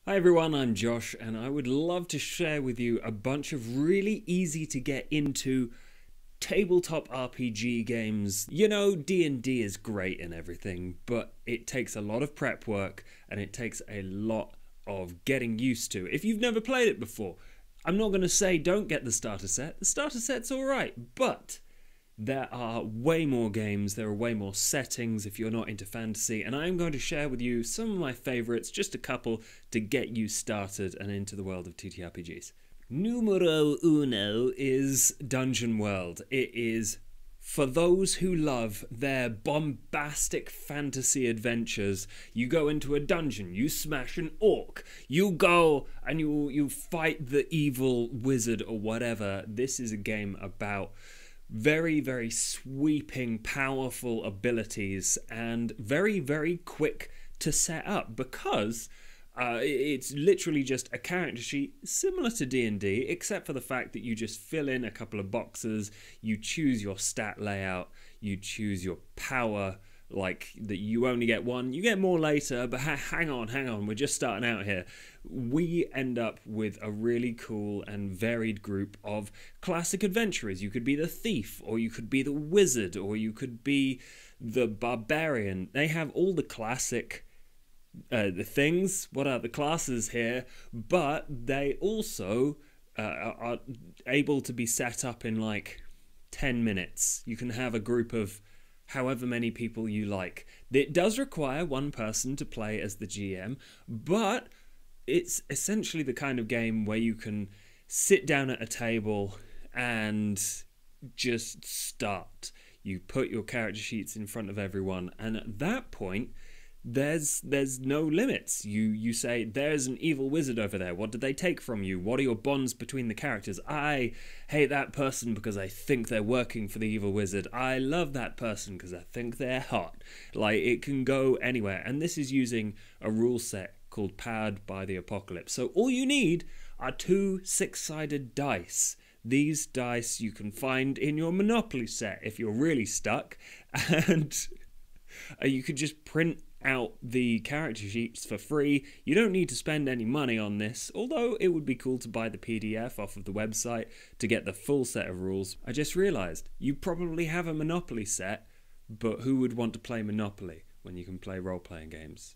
Hi everyone, I'm Josh and I would love to share with you a bunch of really easy to get into tabletop RPG games. You know, D&D is great and everything, but it takes a lot of prep work and it takes a lot of getting used to. If you've never played it before, I'm not going to say don't get the starter set. The starter set's alright, but there are way more games, there are way more settings if you're not into fantasy, and I'm going to share with you some of my favourites, just a couple, to get you started and into the world of TTRPGs. Numero uno is Dungeon World. It is for those who love their bombastic fantasy adventures. You go into a dungeon, you smash an orc, you go and you fight the evil wizard or whatever. This is a game about very, very sweeping, powerful abilities and very, very quick to set up because it's literally just a character sheet similar to D&D, except for the fact that you just fill in a couple of boxes, you choose your stat layout, you choose your power, like that you only get one, you get more later, but hang on, we're just starting out here. We end up with a really cool and varied group of classic adventurers. You could be the thief, or you could be the wizard, or you could be the barbarian. They have all the classic the things, what are the classes here, but they also are able to be set up in like 10 minutes. You can have a group of however many people you like. It does require one person to play as the GM, but it's essentially the kind of game where you can sit down at a table and just start. You put your character sheets in front of everyone, and at that point there's no limits. You say, there's an evil wizard over there. What did they take from you? What are your bonds between the characters? I hate that person because I think they're working for the evil wizard. I love that person because I think they're hot. Like, it can go anywhere. And this is using a rule set called Powered by the Apocalypse. So all you need are two six-sided dice. These dice you can find in your Monopoly set if you're really stuck. And you could just print out the character sheets for free. You don't need to spend any money on this, although it would be cool to buy the PDF off of the website to get the full set of rules. I just realised you probably have a Monopoly set, but who would want to play Monopoly when you can play role-playing games?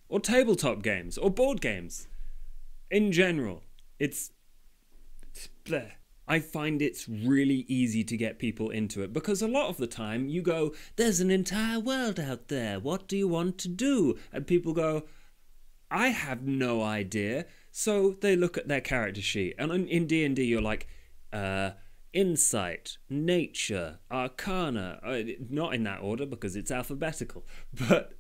Or tabletop games, or board games. In general, it's bleh. I find it's really easy to get people into it because a lot of the time you go, there's an entire world out there, what do you want to do? And people go, I have no idea. So they look at their character sheet, and in D&D you're like, insight, nature, arcana, not in that order because it's alphabetical, but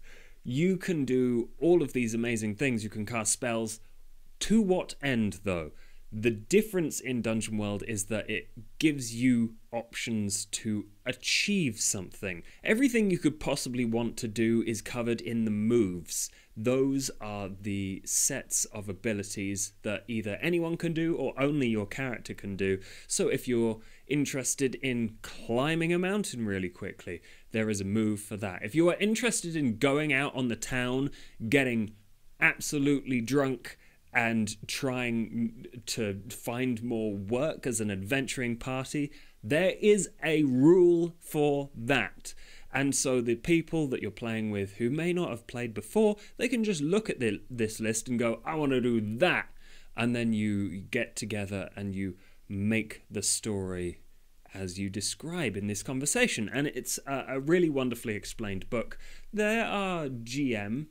you can do all of these amazing things. You can cast spells. To what end though? The difference in Dungeon World is that it gives you options to achieve something. Everything you could possibly want to do is covered in the moves. Those are the sets of abilities that either anyone can do or only your character can do. So if you're interested in climbing a mountain really quickly, there is a move for that. If you are interested in going out on the town, getting absolutely drunk, and trying to find more work as an adventuring party, there is a rule for that. And so the people that you're playing with who may not have played before, they can just look at this list and go, I want to do that. And then you get together and you make the story as you describe in this conversation. And it's a really wonderfully explained book. There are GM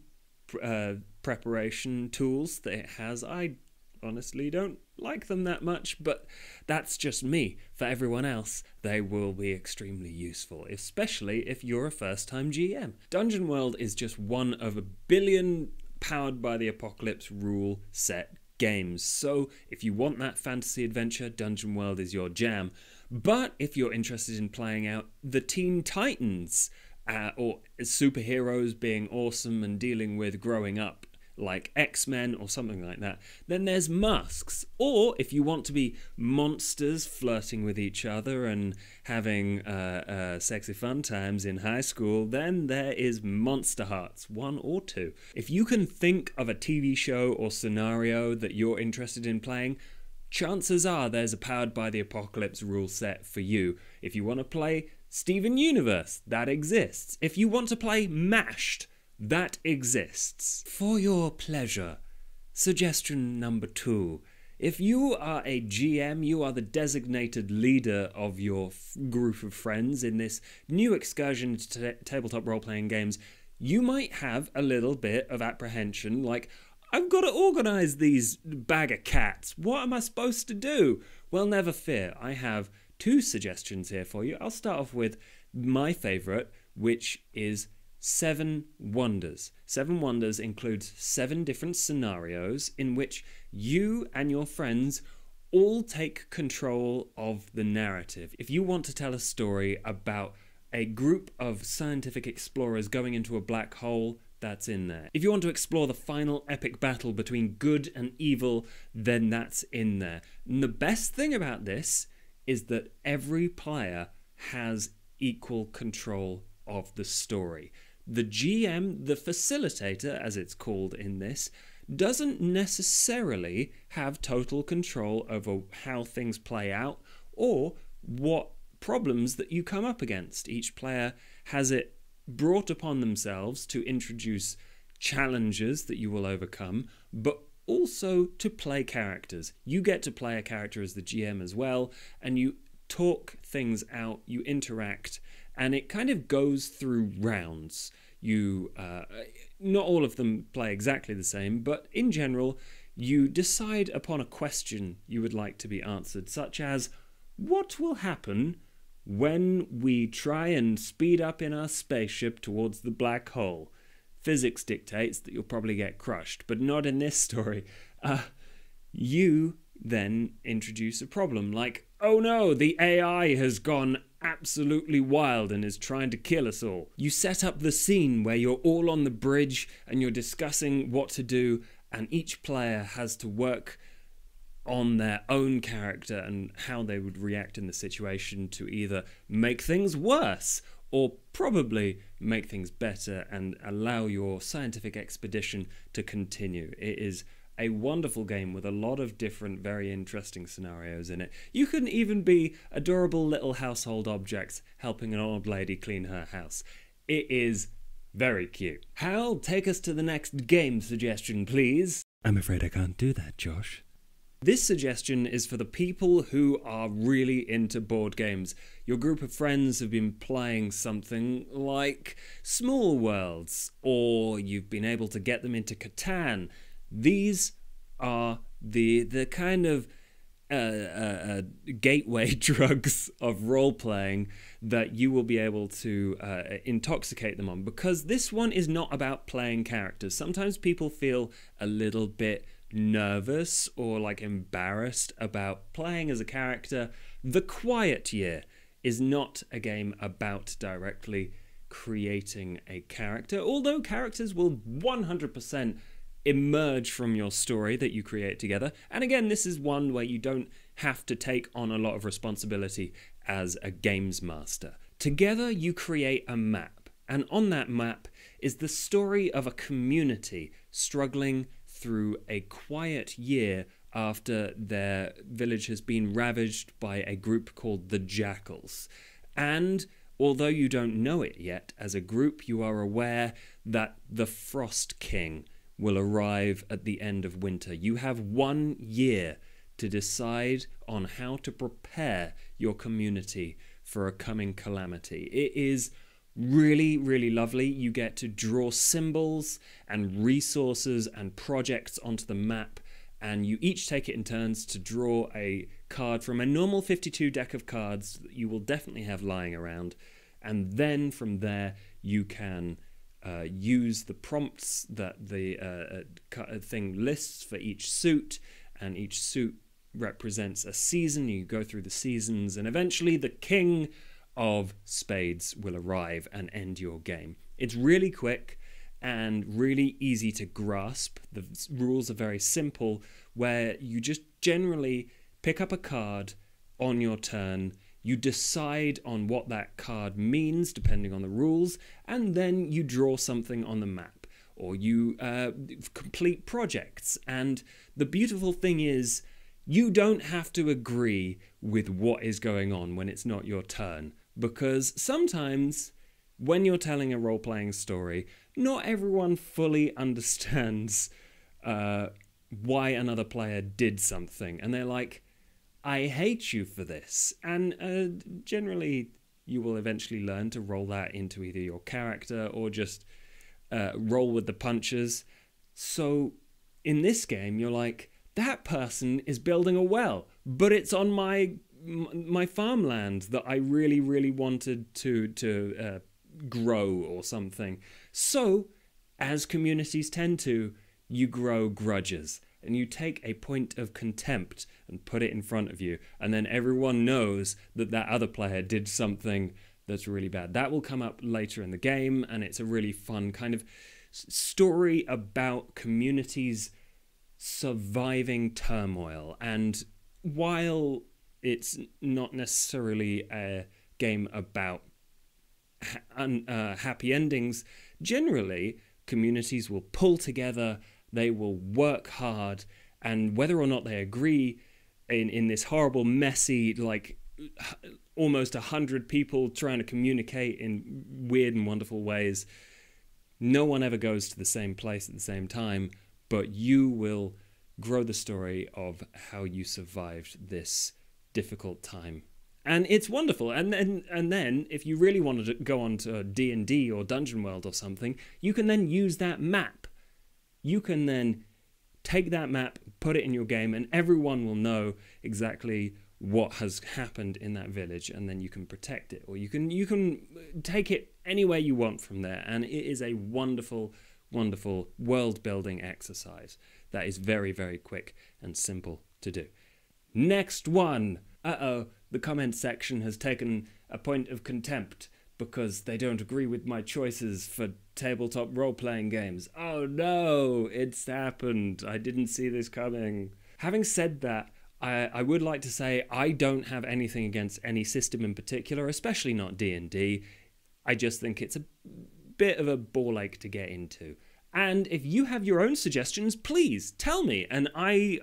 preparation tools that it has. I honestly don't like them that much, but that's just me. For everyone else, they will be extremely useful, especially if you're a first-time GM. Dungeon World is just one of a billion Powered by the Apocalypse rule set games. So if you want that fantasy adventure, Dungeon World is your jam. But if you're interested in playing out the Teen Titans, or superheroes being awesome and dealing with growing up like X-Men or something like that. Then there's masks. Or if you want to be monsters flirting with each other and having sexy fun times in high school, then there is Monsterhearts 1 or 2. If you can think of a TV show or scenario that you're interested in playing, chances are there's a Powered by the Apocalypse rule set for you. If you want to play Steven Universe, that exists. If you want to play MASHED, that exists. For your pleasure, suggestion number 2. If you are a GM, you are the designated leader of your group of friends in this new excursion to tabletop role-playing games, you might have a little bit of apprehension, like, I've got to organise these bag of cats. What am I supposed to do? Well, never fear. I have 2 suggestions here for you. I'll start off with my favourite, which is 7 Wonders. 7 Wonders includes 7 different scenarios in which you and your friends all take control of the narrative. If you want to tell a story about a group of scientific explorers going into a black hole, that's in there. If you want to explore the final epic battle between good and evil, then that's in there. And the best thing about this is that every player has equal control of the story. The GM, the facilitator, as it's called in this, doesn't necessarily have total control over how things play out or what problems that you come up against. Each player has it brought upon themselves to introduce challenges that you will overcome, but also to play characters. You get to play a character as the GM as well, and you talk things out, you interact, and it kind of goes through rounds. You, not all of them play exactly the same, but in general, you decide upon a question you would like to be answered, such as, what will happen when we try and speed up in our spaceship towards the black hole? Physics dictates that you'll probably get crushed, but not in this story. You then introduce a problem like, oh no, the AI has gone absolutely wild and is trying to kill us all. You set up the scene where you're all on the bridge and you're discussing what to do, and each player has to work on their own character and how they would react in the situation to either make things worse or probably make things better and allow your scientific expedition to continue. It is a wonderful game with a lot of different, very interesting scenarios in it. You can even be adorable little household objects helping an old lady clean her house. It is very cute. Hal, take us to the next game suggestion, please. I'm afraid I can't do that, Josh. This suggestion is for the people who are really into board games. Your group of friends have been playing something like Small Worlds, or you've been able to get them into Catan. These are the kind of gateway drugs of role-playing that you will be able to intoxicate them on, because this one is not about playing characters. Sometimes people feel a little bit nervous or like embarrassed about playing as a character. The Quiet Year is not a game about directly creating a character, although characters will 100% emerge from your story that you create together. And again, this is one where you don't have to take on a lot of responsibility as a games master. Together you create a map, and on that map is the story of a community struggling through a quiet year after their village has been ravaged by a group called the Jackals. And although you don't know it yet, as a group you are aware that the Frost King will arrive at the end of winter. You have 1 year to decide on how to prepare your community for a coming calamity. It is really, really lovely. You get to draw symbols and resources and projects onto the map, and you each take it in turns to draw a card from a normal 52 deck of cards that you will definitely have lying around. And then from there you can use the prompts that the thing lists for each suit, and each suit represents a season. You go through the seasons, and eventually the King of Spades will arrive and end your game. It's really quick, and really easy to grasp. The rules are very simple, where you just generally pick up a card on your turn, you decide on what that card means depending on the rules, and then you draw something on the map, or you complete projects. And the beautiful thing is, you don't have to agree with what is going on when it's not your turn, because sometimes when you're telling a role-playing story, not everyone fully understands why another player did something, and they're like, I hate you for this. And generally, you will eventually learn to roll that into either your character or just roll with the punches. So in this game, you're like, that person is building a well, but it's on my farmland that I really, really wanted to grow or something. So, as communities tend to, you grow grudges. And you take a point of contempt and put it in front of you, and then everyone knows that that other player did something that's really bad. That will come up later in the game, and it's a really fun kind of story about communities surviving turmoil. And while it's not necessarily a game about happy endings, generally communities will pull together, they will work hard, and whether or not they agree in this horrible, messy, like almost 100 people trying to communicate in weird and wonderful ways, no one ever goes to the same place at the same time, but you will grow the story of how you survived this difficult time. And it's wonderful. And then if you really wanted to go on to D&D or Dungeon World or something, you can then use that map. You can then take that map, put it in your game, and everyone will know exactly what has happened in that village, and then you can protect it, or you can take it anywhere you want from there. And it is a wonderful, wonderful world-building exercise that is very, very quick and simple to do. Next one. The comment section has taken a point of contempt because they don't agree with my choices for tabletop role-playing games. Oh no, it's happened. I didn't see this coming. Having said that, I would like to say I don't have anything against any system in particular, especially not D&D. I just think it's a bit of a ball ache to get into. And if you have your own suggestions, please tell me. And I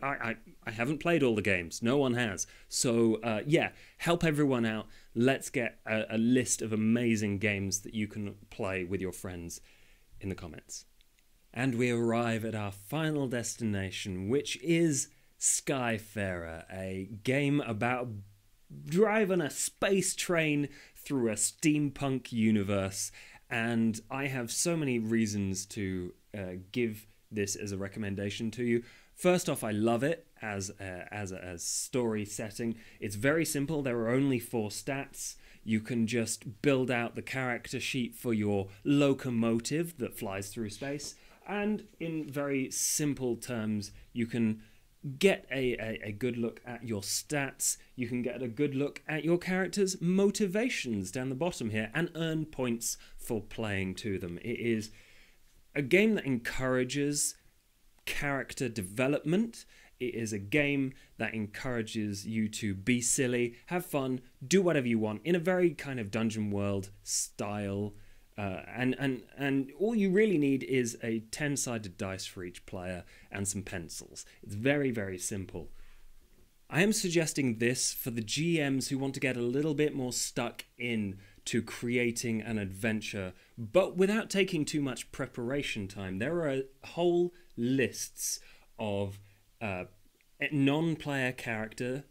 haven't played all the games. No one has. So yeah, help everyone out. Let's get a list of amazing games that you can play with your friends in the comments. And we arrive at our final destination, which is Skyfarer, a game about driving a space train through a steampunk universe. And I have so many reasons to give this as a recommendation to you. First off, I love it as a story setting. It's very simple. There are only 4 stats. You can just build out the character sheet for your locomotive that flies through space. And in very simple terms, you can get a good look at your stats. You can get a good look at your character's motivations down the bottom here and earn points for playing to them. It is a game that encourages character development. It is a game that encourages you to be silly, have fun, do whatever you want in a very kind of Dungeon World style. And all you really need is a 10-sided dice for each player and some pencils. It's very, very simple. I am suggesting this for the GMs who want to get a little bit more stuck in to creating an adventure, but without taking too much preparation time. There are whole lists of non-player character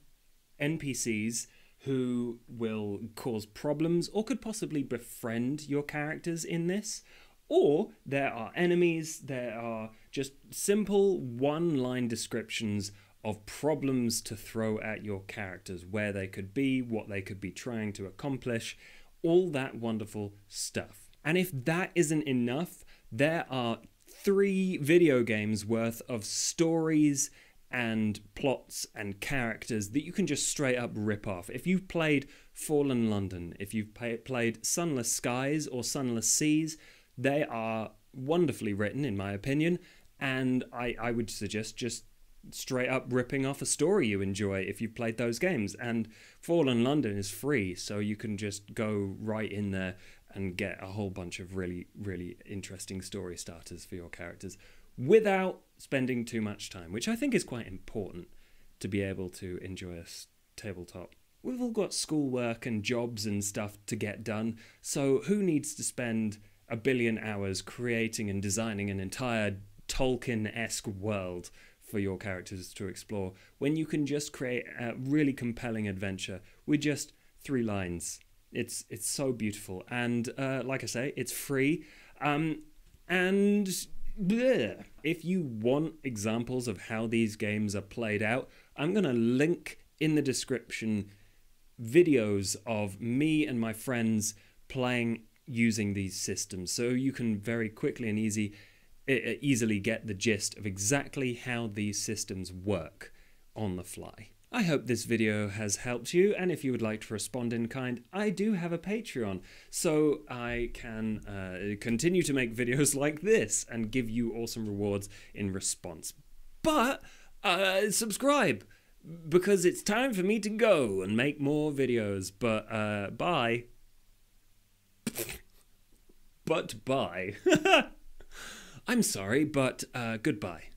NPCs who will cause problems or could possibly befriend your characters in this. Or there are enemies, there are just simple one-line descriptions of problems to throw at your characters, where they could be, what they could be trying to accomplish, all that wonderful stuff. And if that isn't enough, there are 3 video games worth of stories and plots and characters that you can just straight up rip off. If you've played Fallen London, if you've played Sunless Skies or Sunless Seas, they are wonderfully written, in my opinion, and I would suggest just straight up ripping off a story you enjoy if you've played those games. And Fallen London is free, so you can just go right in there and get a whole bunch of really, really interesting story starters for your characters without spending too much time, which I think is quite important to be able to enjoy a tabletop. We've all got schoolwork and jobs and stuff to get done, so who needs to spend a billion hours creating and designing an entire Tolkien-esque world for your characters to explore when you can just create a really compelling adventure with just 3 lines? It's so beautiful, and like I say, it's free. And bleh. If you want examples of how these games are played out, I'm going to link in the description videos of me and my friends playing using these systems, so you can very quickly and easily get the gist of exactly how these systems work on the fly. I hope this video has helped you, and if you would like to respond in kind, I do have a Patreon, so I can continue to make videos like this and give you awesome rewards in response. But subscribe, because it's time for me to go and make more videos. But bye. But bye. I'm sorry, but goodbye.